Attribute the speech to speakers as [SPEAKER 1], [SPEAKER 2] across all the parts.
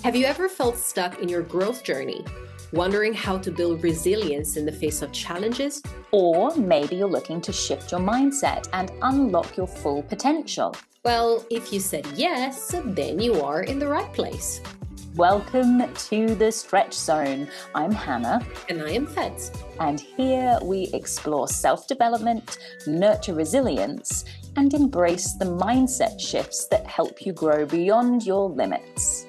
[SPEAKER 1] Have you ever felt stuck in your growth journey, wondering how to build resilience in the face of challenges?
[SPEAKER 2] Or maybe you're looking to shift your mindset and unlock your full potential.
[SPEAKER 1] Well, if you said yes, then you are in the right place.
[SPEAKER 2] Welcome to the Stretch Zone. I'm Hannah.
[SPEAKER 1] And I am Feds.
[SPEAKER 2] And here we explore self-development, nurture resilience, and embrace the mindset shifts that help you grow beyond your limits.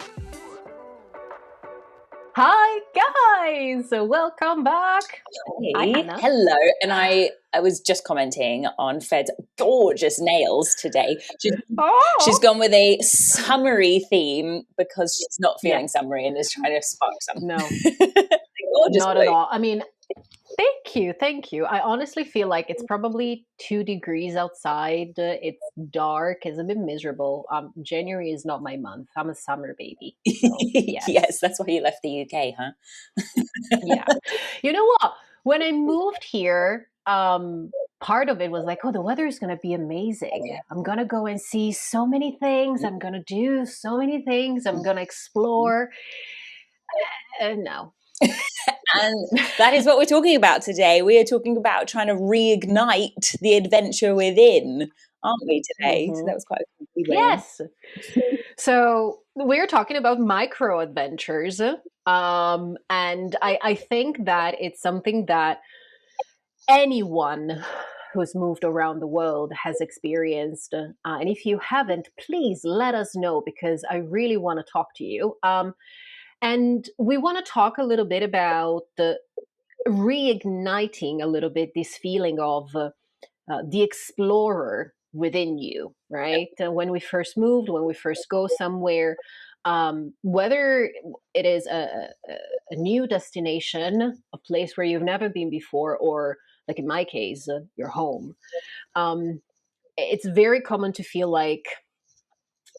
[SPEAKER 3] Hi guys, welcome back.
[SPEAKER 2] Hey, hello. And I was just commenting on Fed's gorgeous nails today. She's gone with a summery theme because she's not feeling summery and is trying to spark some.
[SPEAKER 3] No, not at all. I mean, thank you. I honestly feel like it's probably 2 degrees outside. It's dark. It's a bit miserable. January is not my month. I'm a summer baby. So,
[SPEAKER 2] yes, that's why you left the UK, huh?
[SPEAKER 3] Yeah. You know what? When I moved here, part of it was like, oh, the weather is going to be amazing. I'm going to go and see so many things. I'm going to do so many things. I'm going to explore. And no.
[SPEAKER 2] And that is what we're talking about today. We are talking about trying to reignite the adventure within, aren't we, today?
[SPEAKER 3] Mm-hmm.
[SPEAKER 2] So that was quite a cool way.
[SPEAKER 3] Yes. So we're talking about micro adventures. And I think that it's something that anyone who's moved around the world has experienced. And if you haven't, please let us know, because I really want to talk to you. And we want to talk a little bit about reigniting a little bit this feeling of the explorer within you, right? When we first moved, when we first go somewhere, whether it is a new destination, a place where you've never been before, or like in my case, your home, it's very common to feel like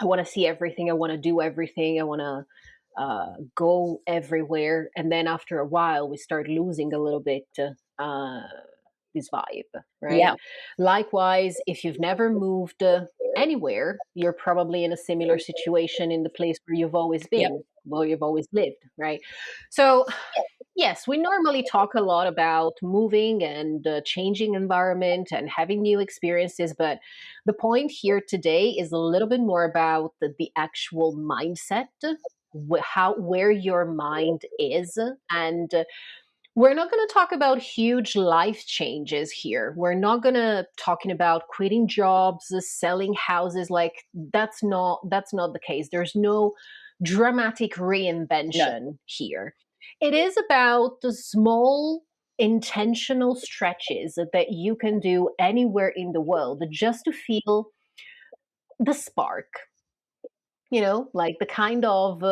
[SPEAKER 3] I want to see everything, I want to do everything, I want to go everywhere, and then after a while we start losing a little bit this vibe, right?
[SPEAKER 2] Yeah.
[SPEAKER 3] Likewise, if you've never moved anywhere, you're probably in a similar situation in the place where you've always been, where you've always lived, right? So yes, we normally talk a lot about moving and changing environment and having new experiences, but the point here today is a little bit more about the actual mindset, where your mind is. And we're not going to talk about huge life changes here. We're not going to talking about quitting jobs, selling houses. Like that's not the case. There's no dramatic reinvention here. It is about the small intentional stretches that you can do anywhere in the world just to feel the spark, like the kind of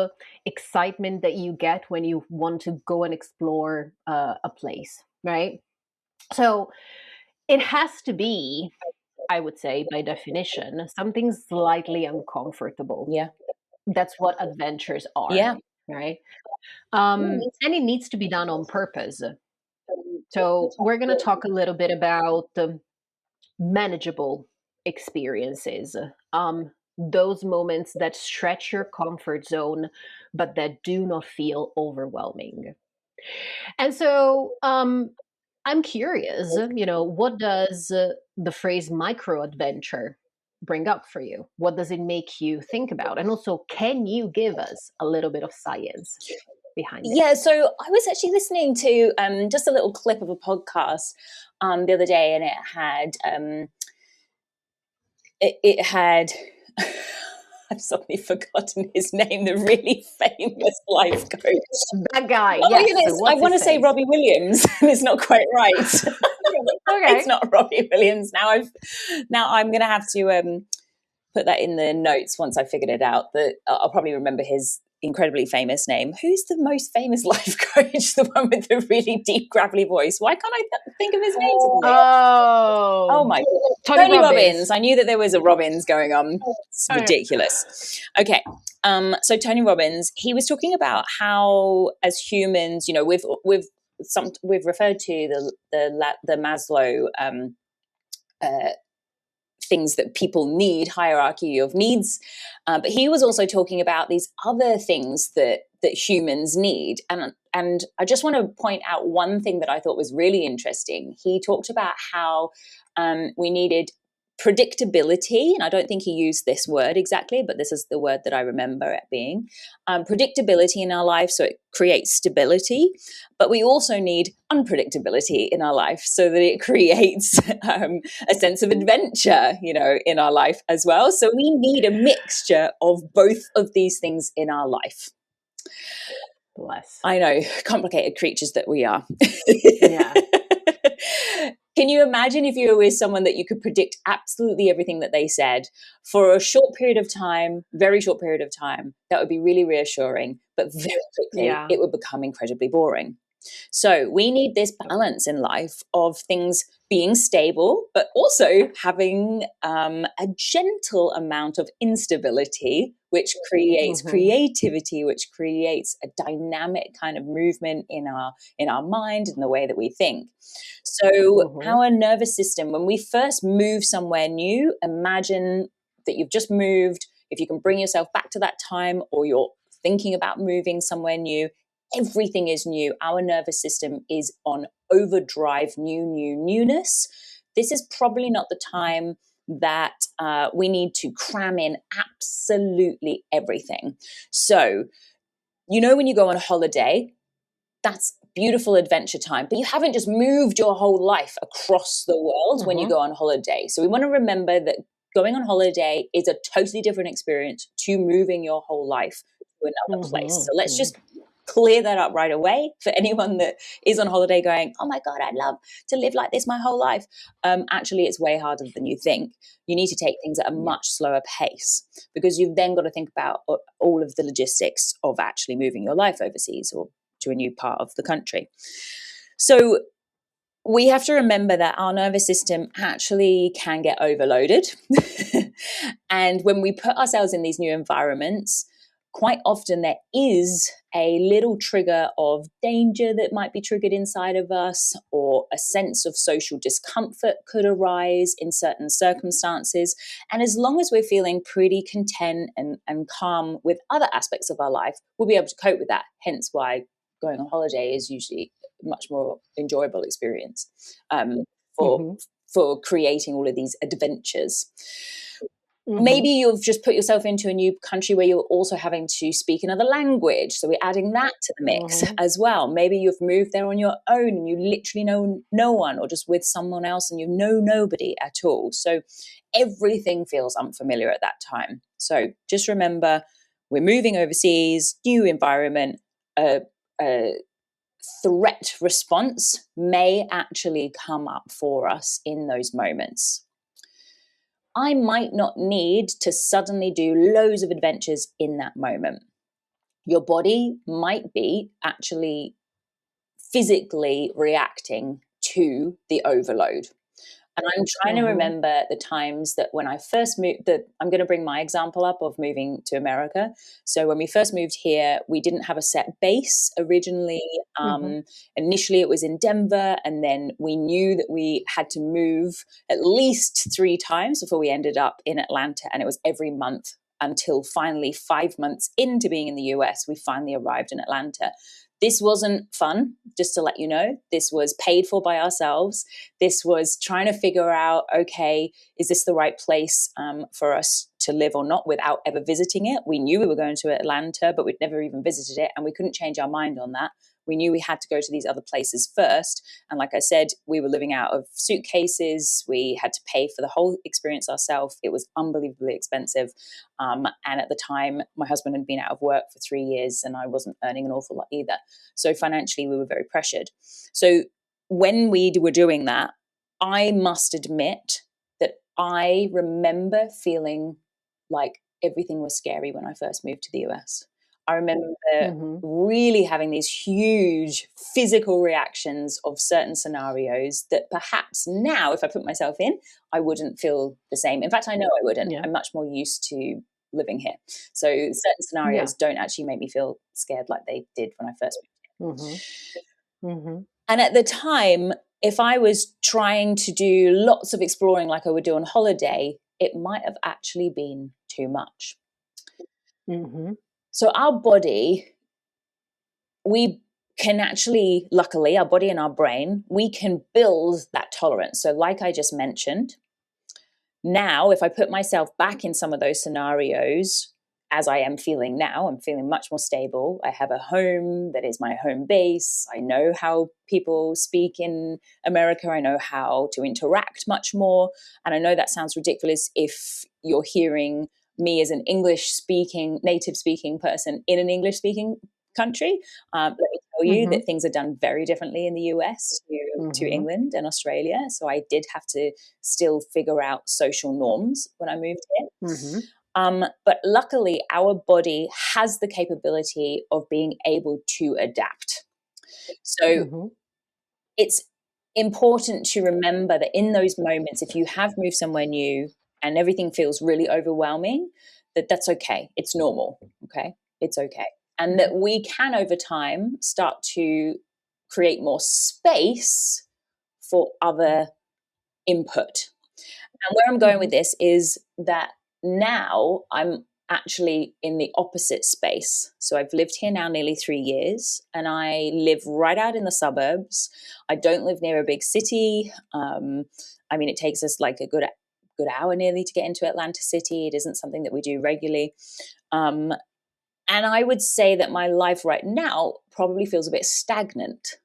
[SPEAKER 3] excitement that you get when you want to go and explore a place, right? So it has to be, I would say, by definition, something slightly uncomfortable.
[SPEAKER 2] Yeah.
[SPEAKER 3] That's what adventures are.
[SPEAKER 2] Yeah.
[SPEAKER 3] Right. And it needs to be done on purpose. So we're going to talk a little bit about manageable experiences. Those moments that stretch your comfort zone, but that do not feel overwhelming. And so I'm curious, what does the phrase micro adventure bring up for you? What does it make you think about? And also, can you give us a little bit of science behind it?
[SPEAKER 2] Yeah, so I was actually listening to just a little clip of a podcast the other day, and it had I've suddenly forgotten his name, the really famous life coach.
[SPEAKER 3] That guy,
[SPEAKER 2] oh,
[SPEAKER 3] yes.
[SPEAKER 2] I want to say Robbie Williams, and it's not quite right.
[SPEAKER 3] Okay.
[SPEAKER 2] It's not Robbie Williams. Now I'm going to have to put that in the notes once I figured it out. That I'll probably remember his incredibly famous name. Who's the most famous life coach? The one with the really deep, gravelly voice. Why can't I think of his name today? Oh my God. Tony Robbins. I knew that there was a Robbins going on. It's ridiculous. Okay. So Tony Robbins, he was talking about how, as humans, we've referred to the Maslow things that people need, hierarchy of needs. But he was also talking about these other things that humans need. And I just want to point out one thing that I thought was really interesting. He talked about how we needed predictability, and I don't think he used this word exactly, but this is the word that I remember it being, predictability in our life, so it creates stability, but we also need unpredictability in our life so that it creates a sense of adventure, in our life as well. So we need a mixture of both of these things in our life.
[SPEAKER 3] Bless.
[SPEAKER 2] I know, complicated creatures that we are.
[SPEAKER 3] Yeah.
[SPEAKER 2] Can you imagine if you were with someone that you could predict absolutely everything that they said for a short period of time, very short period of time? That would be really reassuring, but very quickly it would become incredibly boring. So we need this balance in life of things being stable, but also having a gentle amount of instability, which creates creativity, which creates a dynamic kind of movement in our mind and the way that we think. So our nervous system, when we first move somewhere new, imagine that you've just moved. If you can bring yourself back to that time, or you're thinking about moving somewhere new, everything is new. Our nervous system is on overdrive, newness. This is probably not the time that we need to cram in absolutely everything. So, when you go on holiday, that's beautiful adventure time, but you haven't just moved your whole life across the world when you go on holiday. So we want to remember that going on holiday is a totally different experience to moving your whole life to another place. So let's just clear that up right away for anyone that is on holiday going, oh my God, I'd love to live like this my whole life. Actually, it's way harder than you think. You need to take things at a much slower pace, because you've then got to think about all of the logistics of actually moving your life overseas or to a new part of the country. So we have to remember that our nervous system actually can get overloaded. And when we put ourselves in these new environments, quite often there is a little trigger of danger that might be triggered inside of us, or a sense of social discomfort could arise in certain circumstances. And as long as we're feeling pretty content and calm with other aspects of our life, we'll be able to cope with that. Hence why going on holiday is usually a much more enjoyable experience for creating all of these adventures. Maybe you've just put yourself into a new country where you're also having to speak another language. So we're adding that to the mix as well. Maybe you've moved there on your own and you literally know no one, or just with someone else and you know nobody at all. So everything feels unfamiliar at that time. So just remember, we're moving overseas, new environment, threat response may actually come up for us in those moments. I might not need to suddenly do loads of adventures in that moment. Your body might be actually physically reacting to the overload. And I'm trying to remember the times that when I first moved, I'm going to bring my example up of moving to America. So when we first moved here, we didn't have a set base originally. Initially, it was in Denver, and then we knew that we had to move at least 3 times before we ended up in Atlanta. And it was every month until finally 5 months into being in the US, we finally arrived in Atlanta. This wasn't fun, just to let you know. This was paid for by ourselves. This was trying to figure out, okay, is this the right place for us to live or not, without ever visiting it? We knew we were going to Atlanta, but we'd never even visited it, and we couldn't change our mind on that. We knew we had to go to these other places first. And like I said, we were living out of suitcases. We had to pay for the whole experience ourselves. It was unbelievably expensive. And at the time, my husband had been out of work for 3 years and I wasn't earning an awful lot either. So financially, we were very pressured. So when we were doing that, I must admit that I remember feeling like everything was scary when I first moved to the US. I remember really having these huge physical reactions of certain scenarios that perhaps now, if I put myself in, I wouldn't feel the same. In fact, I know I wouldn't. Yeah. I'm much more used to living here. So certain scenarios don't actually make me feel scared like they did when I first moved here. And at the time, if I was trying to do lots of exploring like I would do on holiday, it might have actually been too much.
[SPEAKER 3] Mm-hmm.
[SPEAKER 2] So our body, we can actually, luckily, our body and our brain, we can build that tolerance. So like I just mentioned, now if I put myself back in some of those scenarios, as I am feeling now, I'm feeling much more stable. I have a home that is my home base. I know how people speak in America. I know how to interact much more. And I know that sounds ridiculous if you're hearing me as an English speaking, native speaking person in an English speaking country. Let me tell you that things are done very differently in the US to England and Australia. So I did have to still figure out social norms when I moved here. But luckily, our body has the capability of being able to adapt. So it's important to remember that in those moments, if you have moved somewhere new and everything feels really overwhelming, that's okay. It's normal. Okay. It's okay. And that we can, over time, start to create more space for other input. And where I'm going with this is that now I'm actually in the opposite space. So I've lived here now nearly 3 years, and I live right out in the suburbs. I don't live near a big city. I mean, it takes us like a good hour nearly to get into Atlanta City. It isn't something that we do regularly. And I would say that my life right now probably feels a bit stagnant.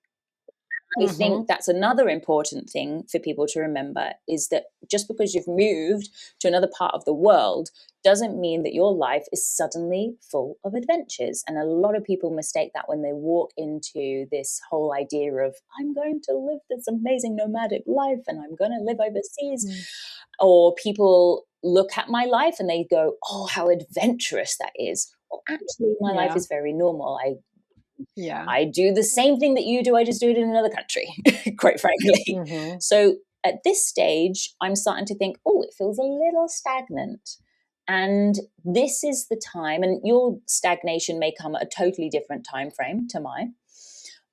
[SPEAKER 2] I think that's another important thing for people to remember, is that just because you've moved to another part of the world doesn't mean that your life is suddenly full of adventures. And a lot of people mistake that when they walk into this whole idea of, I'm going to live this amazing nomadic life and I'm going to live overseas. Or people look at my life and they go, oh, how adventurous that is. Well, actually, my life is very normal. I do the same thing that you do. I just do it in another country, quite frankly. So at this stage, I'm starting to think, oh, it feels a little stagnant. And this is the time, and your stagnation may come at a totally different time frame to mine.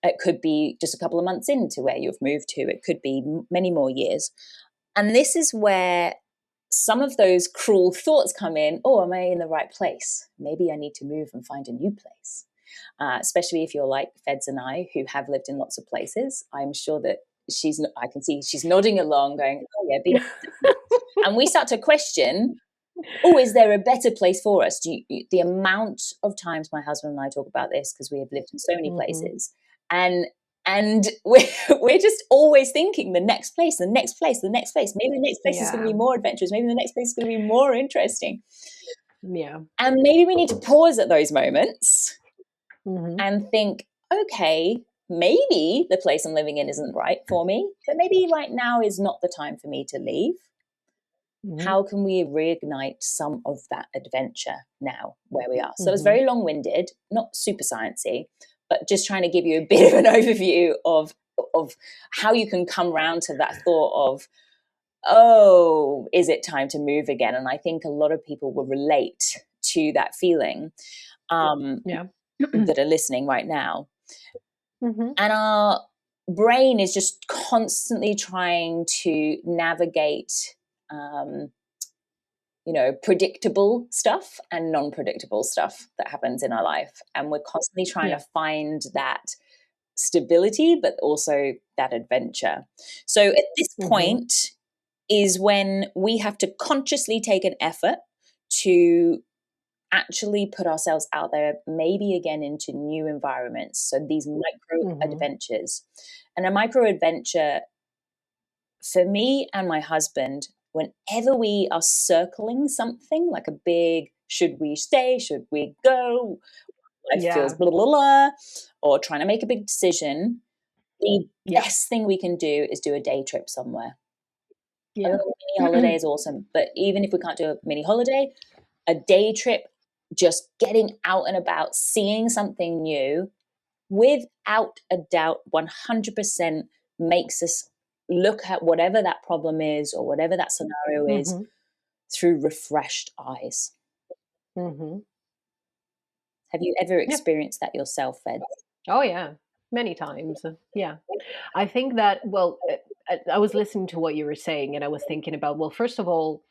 [SPEAKER 2] It could be just a couple of months into where you've moved to. It could be many more years. And this is where some of those cruel thoughts come in. Oh, am I in the right place? Maybe I need to move and find a new place. Especially if you're like Feds and I, who have lived in lots of places. I'm sure that I can see she's nodding along going, oh yeah, and we start to question, oh, is there a better place for us? The amount of times my husband and I talk about this, because we have lived in so many places, and we're just always thinking the next place, the next place, the next place. Maybe the next place is going to be more adventurous. Maybe the next place is going to be more interesting.
[SPEAKER 3] Yeah.
[SPEAKER 2] And maybe we need to pause at those moments and think, okay, maybe the place I'm living in isn't right for me, but maybe right now is not the time for me to leave. How can we reignite some of that adventure now where we are? So it's very long-winded, not super sciencey, but just trying to give you a bit of an overview of how you can come round to that thought of, oh, is it time to move again? And I think a lot of people will relate to that feeling. That are listening right now. And our brain is just constantly trying to navigate, predictable stuff and non-predictable stuff that happens in our life. And we're constantly trying to find that stability, but also that adventure. So at this point is when we have to consciously take an effort to actually put ourselves out there, maybe again into new environments. So these micro adventures. And a micro adventure for me and my husband, whenever we are circling something like a big, should we stay, should we go, life feels blah, blah, blah, or trying to make a big decision, the best thing we can do is do a day trip somewhere. A little mini holiday is awesome. But even if we can't do a mini holiday, a day trip, just getting out and about, seeing something new, without a doubt, 100% makes us look at whatever that problem is or whatever that scenario is through refreshed eyes. Have you ever experienced that yourself, Fed?
[SPEAKER 3] Oh, yeah. Many times. Yeah. I think that, well, I was listening to what you were saying and I was thinking about, well, first of all,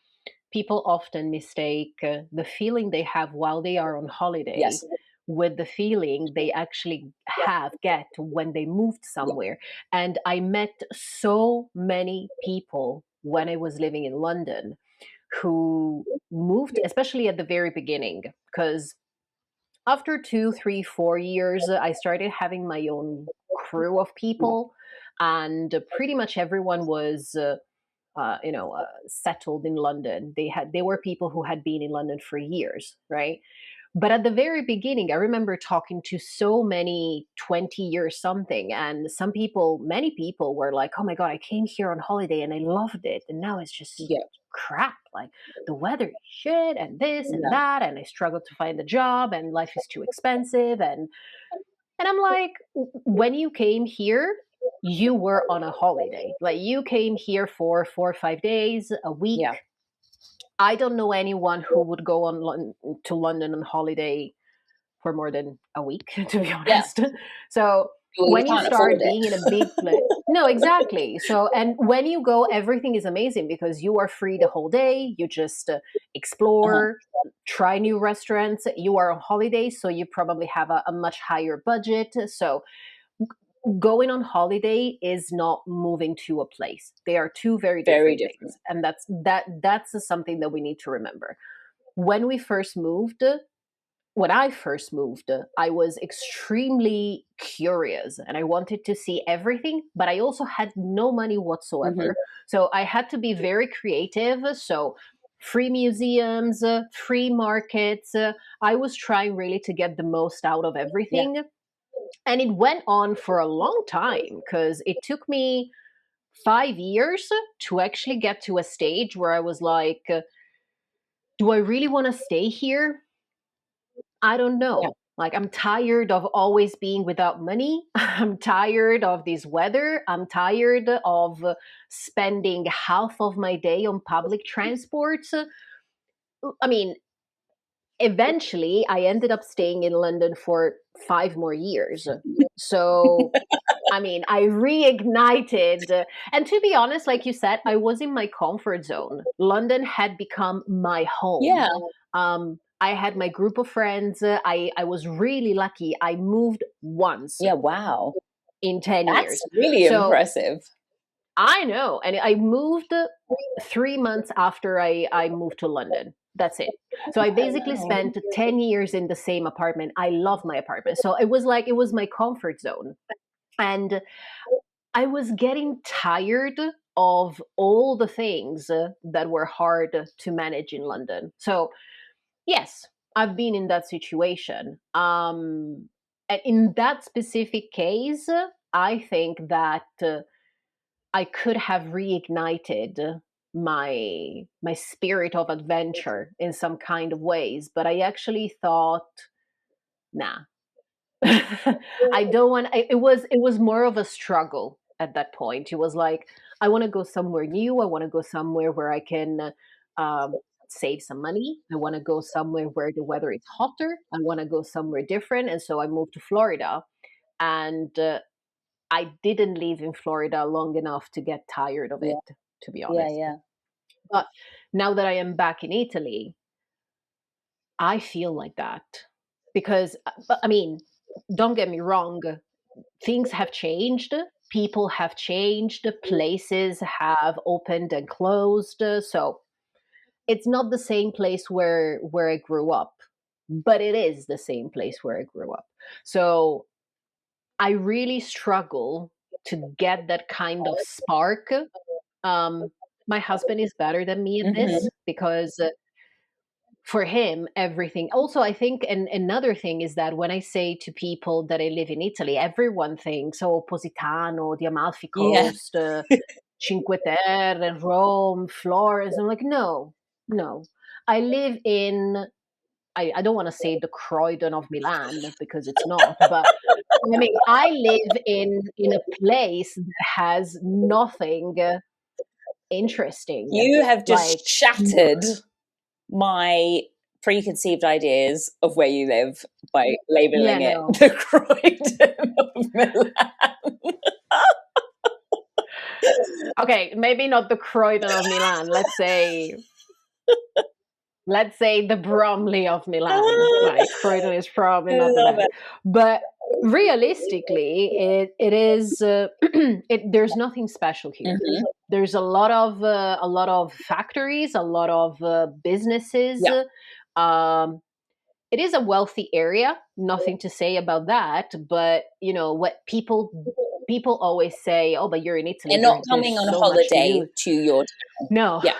[SPEAKER 3] people often mistake the feeling they have while they are on holiday
[SPEAKER 2] Yes.
[SPEAKER 3] with the feeling they actually get when they moved
[SPEAKER 2] Yeah.
[SPEAKER 3] somewhere. And I met so many people when I was living in London who moved, especially at the very beginning, because after 2, 3, 4 years, I started having my own crew of people, and pretty much everyone was settled in London. They were people who had been in London for years, right? But at the very beginning, I remember talking to so many 20 years something, and many people were like, "Oh my god, I came here on holiday and I loved it, and now it's just
[SPEAKER 2] Yeah.
[SPEAKER 3] crap. Like the weather is shit, and this and
[SPEAKER 2] No.
[SPEAKER 3] that, and I struggle to find a job, and life is too expensive." And I'm like, when you came here, you were on a holiday. Like you came here for 4 or 5 days, a week.
[SPEAKER 2] Yeah.
[SPEAKER 3] I don't know anyone who would go to London on holiday for more than a week, to be honest. So
[SPEAKER 2] Well, you
[SPEAKER 3] when you
[SPEAKER 2] can't afford
[SPEAKER 3] start
[SPEAKER 2] it.
[SPEAKER 3] being in a big place, no, exactly. So, and when you go, everything is amazing because you are free the whole day. You just explore, try new restaurants. You are on holiday, so you probably have a much higher budget. So going on holiday is not moving to a place. They are two very
[SPEAKER 2] Very
[SPEAKER 3] different
[SPEAKER 2] different.
[SPEAKER 3] things, and that's something that we need to remember. When we first moved, when I first moved, I was extremely curious and I wanted to see everything, but I also had no money whatsoever. So I had to be very creative. So free museums, free markets. I was trying really to get the most out of
[SPEAKER 2] Yeah.
[SPEAKER 3] everything. And it went on for a long time because it took me 5 years to actually get to a stage where I was like, do I really want to stay here? I don't
[SPEAKER 2] Yeah.
[SPEAKER 3] know. Like, I'm tired of always being without money. I'm tired of this weather. I'm tired of spending half of my day on public transport. I mean, eventually, I ended up staying in London for 5 more years. So, I mean, I reignited. And to be honest, like you said, I was in my comfort zone. London had become my home.
[SPEAKER 2] Yeah.
[SPEAKER 3] I had my group of friends. I was really lucky. I moved once
[SPEAKER 2] Yeah. Wow.
[SPEAKER 3] in 10
[SPEAKER 2] That's
[SPEAKER 3] years.
[SPEAKER 2] really
[SPEAKER 3] So
[SPEAKER 2] impressive.
[SPEAKER 3] I know. And I moved 3 months after I moved to London. That's it. So I basically
[SPEAKER 2] Wow.
[SPEAKER 3] spent 10 years in the same apartment. I love my apartment. So it was like, it was my comfort zone. And I was getting tired of all the things that were hard to manage in London. So, yes, I've been in that situation. And in that specific case, I think that I could have reignited my spirit of adventure in some kind of ways, but I actually thought, nah, I don't want. It was more of a struggle at that point. It was like I want to go somewhere new. I want to go somewhere where I can um, save some money. I want to go somewhere where the weather is hotter. I want to go somewhere different. And so I moved to Florida, and I didn't live in Florida long enough to get tired of
[SPEAKER 2] Yeah.
[SPEAKER 3] it, to be
[SPEAKER 2] Yeah.
[SPEAKER 3] honest.
[SPEAKER 2] Yeah.
[SPEAKER 3] But now that I am back in Italy, I feel like that because, I mean, don't get me wrong, things have changed, people have changed, places have opened and closed. So it's not the same place where I grew up, but it is the same place where I grew up. So I really struggle to get that kind of spark. Um, my husband is better than me at this because for him everything also I think, and another thing is that when I say to people that I live in Italy, everyone thinks, oh, Positano, the Amalfi
[SPEAKER 2] Yeah.
[SPEAKER 3] Coast, Cinque Terre, Rome, Florence. I'm like, no, no, I live in, I don't want to say the Croydon of Milan because it's not, but I mean, I live in a place that has nothing interesting.
[SPEAKER 2] You have
[SPEAKER 3] Like,
[SPEAKER 2] just shattered my preconceived ideas of where you live by
[SPEAKER 3] yeah,
[SPEAKER 2] labeling it
[SPEAKER 3] no.
[SPEAKER 2] the Croydon of Milan.
[SPEAKER 3] Okay, maybe not the Croydon of Milan. Let's say Let's say the Bromley of Milan, right? Croydon is probably
[SPEAKER 2] I
[SPEAKER 3] not the
[SPEAKER 2] love
[SPEAKER 3] best,
[SPEAKER 2] it.
[SPEAKER 3] but realistically, it is. There's nothing special here.
[SPEAKER 2] Mhm.
[SPEAKER 3] There's a lot of factories, a lot of businesses.
[SPEAKER 2] Yeah.
[SPEAKER 3] Um, it is a wealthy area. Nothing to say about that. But what people always say, oh, but you're in Italy.
[SPEAKER 2] They're not
[SPEAKER 3] There's
[SPEAKER 2] coming on
[SPEAKER 3] so much to
[SPEAKER 2] holiday
[SPEAKER 3] do.
[SPEAKER 2] to your town.
[SPEAKER 3] No,
[SPEAKER 2] Yeah.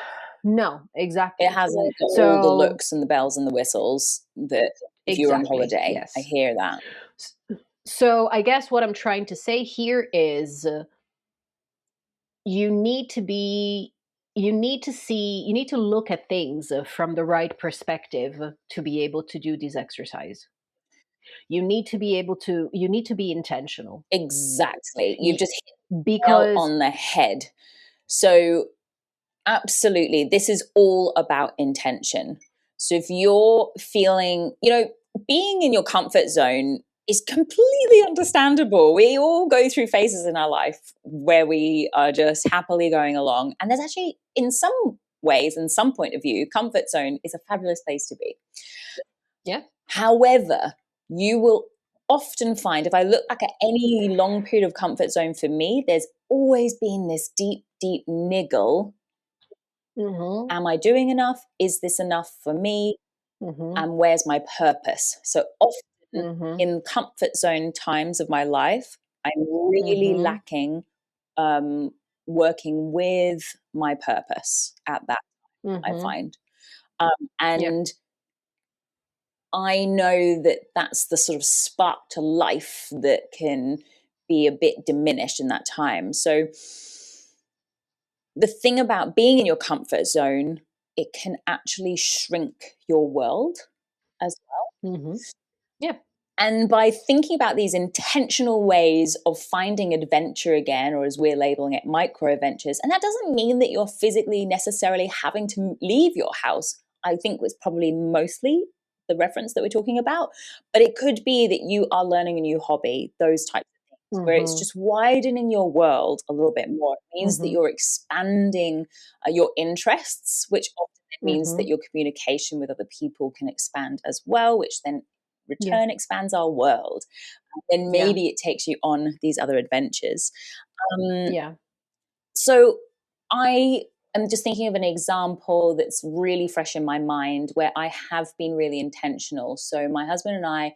[SPEAKER 3] no,
[SPEAKER 2] It
[SPEAKER 3] exactly.
[SPEAKER 2] hasn't got all the
[SPEAKER 3] So
[SPEAKER 2] looks and the bells and the whistles that if you're on
[SPEAKER 3] exactly,
[SPEAKER 2] holiday. I
[SPEAKER 3] yes.
[SPEAKER 2] hear that.
[SPEAKER 3] So I guess what I'm trying to say here is you need to be you need to look at things from the right perspective to be able to do this exercise. You need to be intentional.
[SPEAKER 2] Exactly. You've
[SPEAKER 3] Y-
[SPEAKER 2] just hit the nail
[SPEAKER 3] because
[SPEAKER 2] on the head. So absolutely, this is all about intention. So if you're feeling, being in your comfort zone is completely understandable. We all go through phases in our life where we are just happily going along. And there's actually, in some ways, in some point of view, comfort zone is a fabulous place to be.
[SPEAKER 3] yeah.
[SPEAKER 2] However, you will often find, if I look back at any long period of comfort zone for me, there's always been this deep, deep niggle.
[SPEAKER 3] Mhm.
[SPEAKER 2] Am I doing enough? Is this enough for me?
[SPEAKER 3] Mhm.
[SPEAKER 2] And where's my purpose? So often
[SPEAKER 3] Mhm.
[SPEAKER 2] in comfort zone times of my life, I'm really
[SPEAKER 3] Mhm.
[SPEAKER 2] lacking working with my purpose at that time, I
[SPEAKER 3] Mhm.
[SPEAKER 2] find.
[SPEAKER 3] Yeah.
[SPEAKER 2] And I know that that's the sort of spark to life that can be a bit diminished in that time. So the thing about being in your comfort zone, it can actually shrink your world as well.
[SPEAKER 3] Mhm. Yeah.
[SPEAKER 2] And by thinking about these intentional ways of finding adventure again, or as we're labeling it, micro adventures, and that doesn't mean that you're physically necessarily having to leave your house. I think was probably mostly the reference that we're talking about. But it could be that you are learning a new hobby, those types of things, where it's
[SPEAKER 3] Mhm.
[SPEAKER 2] just widening your world a little bit more. It means that
[SPEAKER 3] Mhm.
[SPEAKER 2] you're expanding your interests, which often means that
[SPEAKER 3] Mhm.
[SPEAKER 2] your communication with other people can expand as well, which then
[SPEAKER 3] Yeah.
[SPEAKER 2] return expands our world. Then
[SPEAKER 3] Yeah.
[SPEAKER 2] maybe it takes you on these other adventures. Um,
[SPEAKER 3] Yeah.
[SPEAKER 2] so I am just thinking of an example that's really fresh in my mind where I have been really intentional. So my husband and I,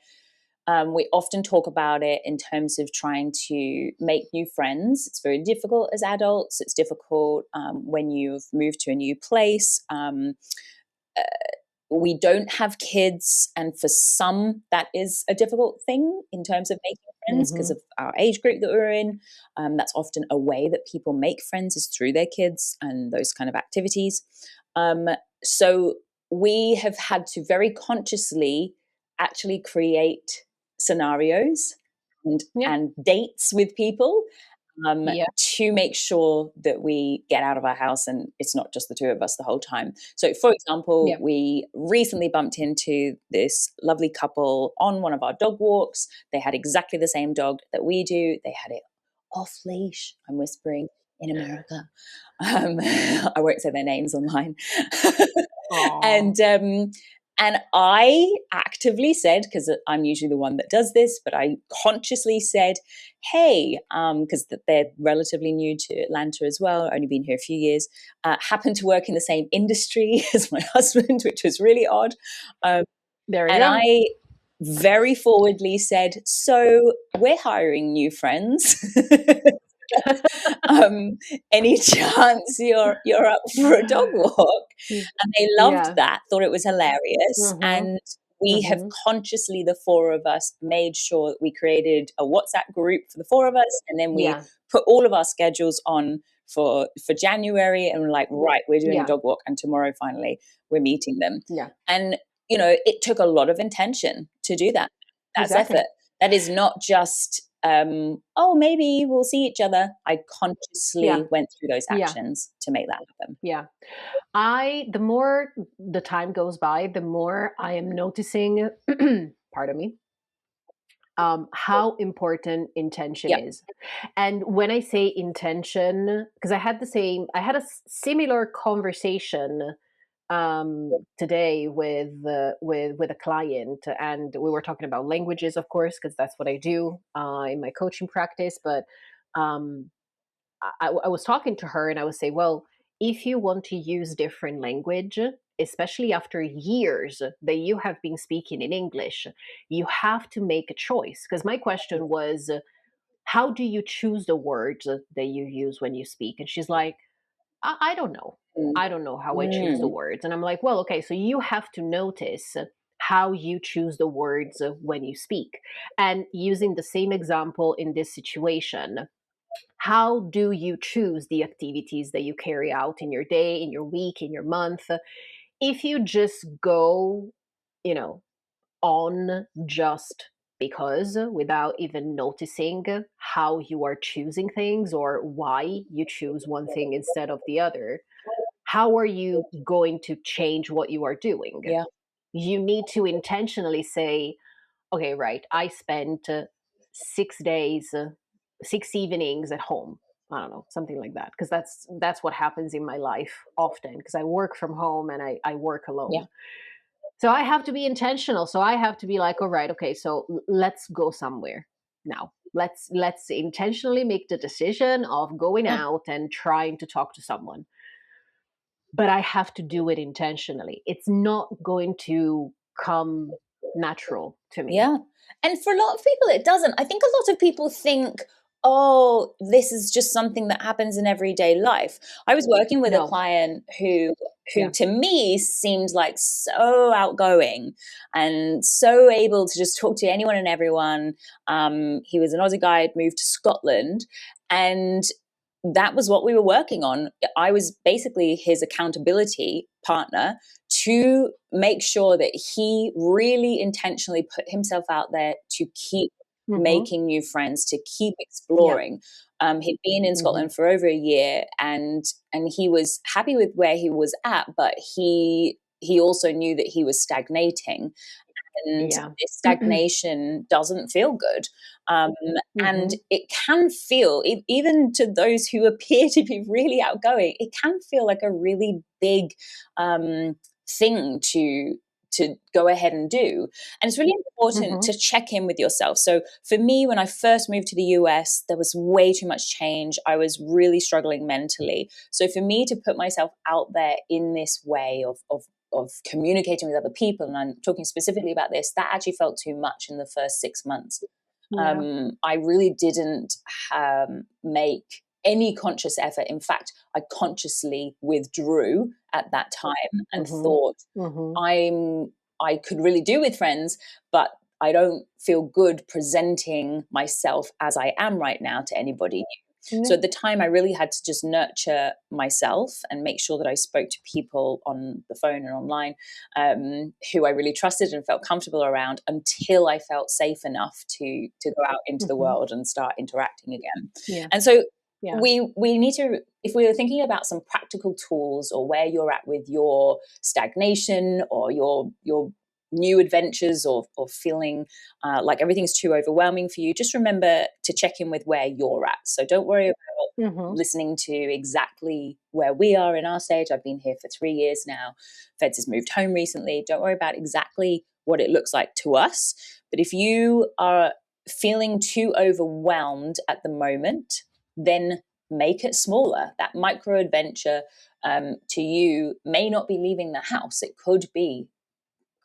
[SPEAKER 2] we often talk about it in terms of trying to make new friends. It's very difficult as adults. It's difficult when you've moved to a new place. We don't have kids, and for some that is a difficult thing in terms of making friends because
[SPEAKER 3] Mhm.
[SPEAKER 2] of our age group that we're in. That's often a way that people make friends is through their kids and those kind of activities. So we have had to very consciously actually create scenarios
[SPEAKER 3] Yeah.
[SPEAKER 2] and dates with people
[SPEAKER 3] Yeah.
[SPEAKER 2] to make sure that we get out of our house and it's not just the two of us the whole time. So, for example,
[SPEAKER 3] Yeah.
[SPEAKER 2] we recently bumped into this lovely couple on one of our dog walks. They had exactly the same dog that we do, they had it off leash. I'm whispering in America. I won't say their names online.
[SPEAKER 3] Aw.
[SPEAKER 2] And I actively said, because I'm usually the one that does this, but I consciously said, hey, because they're relatively new to Atlanta as well, only been here a few years, happen to work in the same industry as my husband, which was really odd. Um,
[SPEAKER 3] There you
[SPEAKER 2] and
[SPEAKER 3] go.
[SPEAKER 2] I very forwardly said, so we're hiring new friends. um, any chance you're up for a dog walk? And they loved
[SPEAKER 3] Yeah.
[SPEAKER 2] that, thought it was hilarious.
[SPEAKER 3] Mhm.
[SPEAKER 2] And we have
[SPEAKER 3] Mhm.
[SPEAKER 2] consciously, the four of us, made sure that we created a WhatsApp group for the four of us. And then we
[SPEAKER 3] Yeah.
[SPEAKER 2] put all of our schedules on for January. And we're like, right, we're doing a
[SPEAKER 3] Yeah.
[SPEAKER 2] dog walk. And tomorrow, finally, we're meeting them.
[SPEAKER 3] Yeah.
[SPEAKER 2] And, it took a lot of intention to do that. That's
[SPEAKER 3] Exactly.
[SPEAKER 2] effort. That is not just, oh, maybe we'll see each other. I consciously
[SPEAKER 3] Yeah.
[SPEAKER 2] went through those
[SPEAKER 3] Yeah.
[SPEAKER 2] actions to make that happen.
[SPEAKER 3] Yeah. The more the time goes by, the more I am noticing, pardon me, how important intention
[SPEAKER 2] Yep.
[SPEAKER 3] is. And when I say intention, because I had a similar conversation today with a client, and we were talking about languages, of course, because that's what I do in my coaching practice. But um, I was talking to her, and I would say, well, if you want to use different language, especially after years that you have been speaking in English, you have to make a choice. Because my question was, how do you choose the words that you use when you speak? And she's like, I don't know.
[SPEAKER 2] Mm.
[SPEAKER 3] I don't know how I choose the
[SPEAKER 2] Mm.
[SPEAKER 3] words. And I'm like, well, okay, so you have to notice how you choose the words when you speak. And using the same example in this situation, how do you choose the activities that you carry out in your day, in your week, in your month? If you just go, you know, on just because without even noticing how you are choosing things or why you choose one thing instead of the other, how are you going to change what you are doing?
[SPEAKER 2] Yeah.
[SPEAKER 3] You need to intentionally say, okay, right, I spent 6 days, 6 evenings at home. I don't know, something like that, because that's what happens in my life often, because I work from home and I work
[SPEAKER 2] Yeah.
[SPEAKER 3] alone. So I have to be intentional. So I have to be like, all right, okay, so let's go somewhere now. Let's intentionally make the decision of going
[SPEAKER 2] Yeah.
[SPEAKER 3] out and trying to talk to someone. But I have to do it intentionally. It's not going to come natural to me.
[SPEAKER 2] Yeah. And for a lot of people, it doesn't. I think a lot of people think, oh, this is just something that happens in everyday life. I was working with a
[SPEAKER 3] No.
[SPEAKER 2] client who
[SPEAKER 3] Yeah.
[SPEAKER 2] to me seemed like so outgoing and so able to just talk to anyone and everyone. He was an Aussie guy, had moved to Scotland, and that was what we were working on. I was basically his accountability partner to make sure that he really intentionally put himself out there to keep
[SPEAKER 3] Mm-hmm.
[SPEAKER 2] making new friends, to keep
[SPEAKER 3] Yeah.
[SPEAKER 2] exploring. He'd been in
[SPEAKER 3] Mm-hmm.
[SPEAKER 2] Scotland for over a year, and he was happy with where he was at, but he also knew that he was stagnating, and
[SPEAKER 3] Yeah.
[SPEAKER 2] this stagnation doesn't feel good. And
[SPEAKER 3] Mm-hmm.
[SPEAKER 2] it can feel, even to those who appear to be really outgoing, it can feel like a really big thing to go ahead and do. And it's really important
[SPEAKER 3] Mm-hmm.
[SPEAKER 2] to check in with yourself. So for me, when I first moved to the US, there was way too much change. I was really struggling mentally. So for me to put myself out there in this way of communicating with other people, and I'm talking specifically about this, that actually felt too much in the first 6 months.
[SPEAKER 3] Yeah.
[SPEAKER 2] I really didn't make any conscious effort. In fact, I consciously withdrew at that time and
[SPEAKER 3] Mm-hmm.
[SPEAKER 2] thought,
[SPEAKER 3] Mm-hmm.
[SPEAKER 2] I could really do with friends, but I don't feel good presenting myself as I am right now to anybody new. So
[SPEAKER 3] Yeah.
[SPEAKER 2] at the time, I really had to just nurture myself and make sure that I spoke to people on the phone and online who I really trusted and felt comfortable around until I felt safe enough to go out into the
[SPEAKER 3] Mm-hmm.
[SPEAKER 2] world and start interacting again.
[SPEAKER 3] Yeah.
[SPEAKER 2] And so
[SPEAKER 3] Yeah.
[SPEAKER 2] we need to, if we were thinking about some practical tools or where you're at with your stagnation or your new adventures, or feeling like everything's too overwhelming for you, just remember to check in with where you're at. So don't worry about
[SPEAKER 3] Mm-hmm.
[SPEAKER 2] listening to exactly where we are in our stage. I've been here for 3 years now. Feds has moved home recently. Don't worry about exactly what it looks like to us. But if you are feeling too overwhelmed at the moment, then make it smaller. That micro adventure to you may not be leaving the house. It could be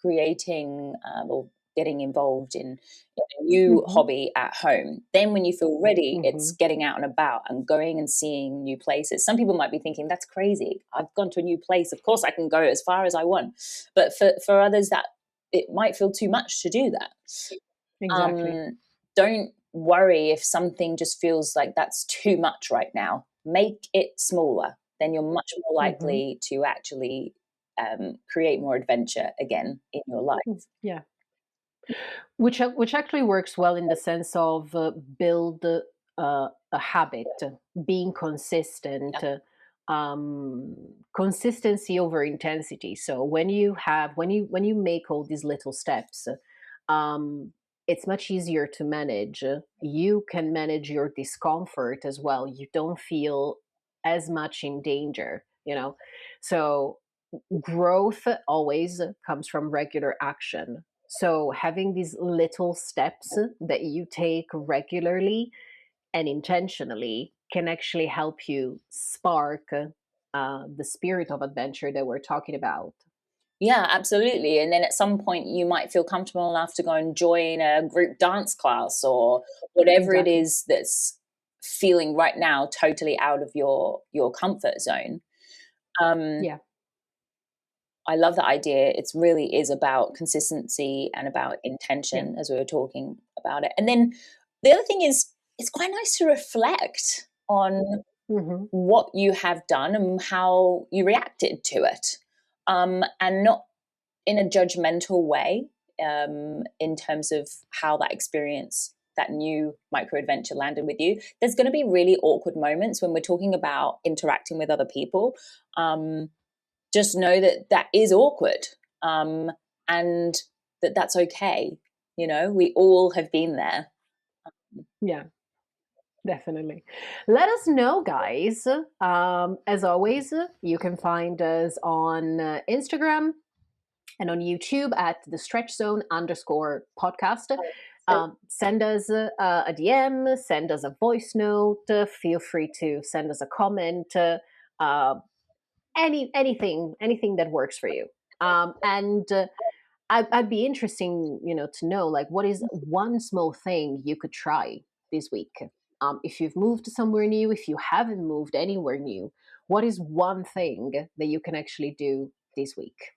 [SPEAKER 2] creating or getting involved in a new
[SPEAKER 3] Mm-hmm.
[SPEAKER 2] hobby at home. Then when you feel ready, it's
[SPEAKER 3] Mm-hmm.
[SPEAKER 2] getting out and about and going and seeing new places. Some people might be thinking, that's crazy. I've gone to a new place. Of course I can go as far as I want. But for others, that it might feel too much to do that.
[SPEAKER 3] Exactly.
[SPEAKER 2] Don't worry if something just feels like that's too much right now. Make it smaller. Then you're much more
[SPEAKER 3] Mm-hmm.
[SPEAKER 2] likely to actually create more adventure again in your life.
[SPEAKER 3] Yeah. Which actually works well in the sense of build a habit, being consistent,
[SPEAKER 2] Yeah.
[SPEAKER 3] consistency over intensity. So when you make all these little steps, um, it's much easier to manage. You can manage your discomfort as well. You don't feel as much in danger. So growth always comes from regular action. So having these little steps that you take regularly and intentionally can actually help you spark the spirit of adventure that we're talking about.
[SPEAKER 2] Yeah, absolutely. And then at some point you might feel comfortable enough to go and join a group dance class or whatever it
[SPEAKER 3] Exactly.
[SPEAKER 2] is that's feeling right now totally out of your comfort zone.
[SPEAKER 3] Yeah.
[SPEAKER 2] I love the idea. It really is about consistency and about
[SPEAKER 3] Yeah.
[SPEAKER 2] intention, as we were talking about it. And then the other thing is, it's quite nice to reflect on
[SPEAKER 3] Hmm.
[SPEAKER 2] what you have done and how you reacted to it, and not in a judgmental way, in terms of how that experience, that new micro adventure landed with you. There's going to be really awkward moments when we're talking about interacting with other people. Just know that that is awkward, and that's okay. We all have been there.
[SPEAKER 3] Yeah. Definitely. Let us know, guys. As always, you can find us on Instagram and on YouTube at the stretch zone _podcast. Send us a DM, send us a voice note. Feel free to send us a comment. Anything that works for you. And I'd be interesting, to know, like, what is one small thing you could try this week? If you've moved somewhere new, if you haven't moved anywhere new, what is one thing that you can actually do this week?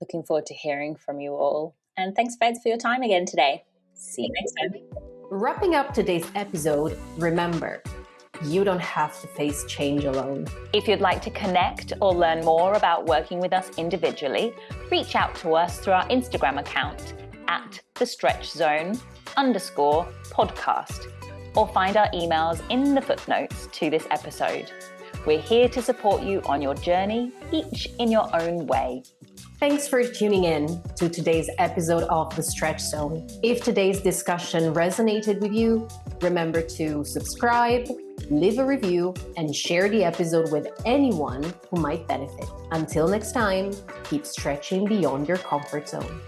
[SPEAKER 2] Looking forward to hearing from you all. And thanks, Feds, for your time again today. See you next time.
[SPEAKER 1] Wrapping up today's episode, remember, you don't have to face change alone.
[SPEAKER 4] If you'd like to connect or learn more about working with us individually, reach out to us through our Instagram account at the stretch zone _podcast, or find our emails in the footnotes to this episode. We're here to support you on your journey, each in your own way.
[SPEAKER 1] Thanks for tuning in to today's episode of The Stretch Zone. If today's discussion resonated with you, remember to subscribe, leave a review, and share the episode with anyone who might benefit. Until next time, keep stretching beyond your comfort zone.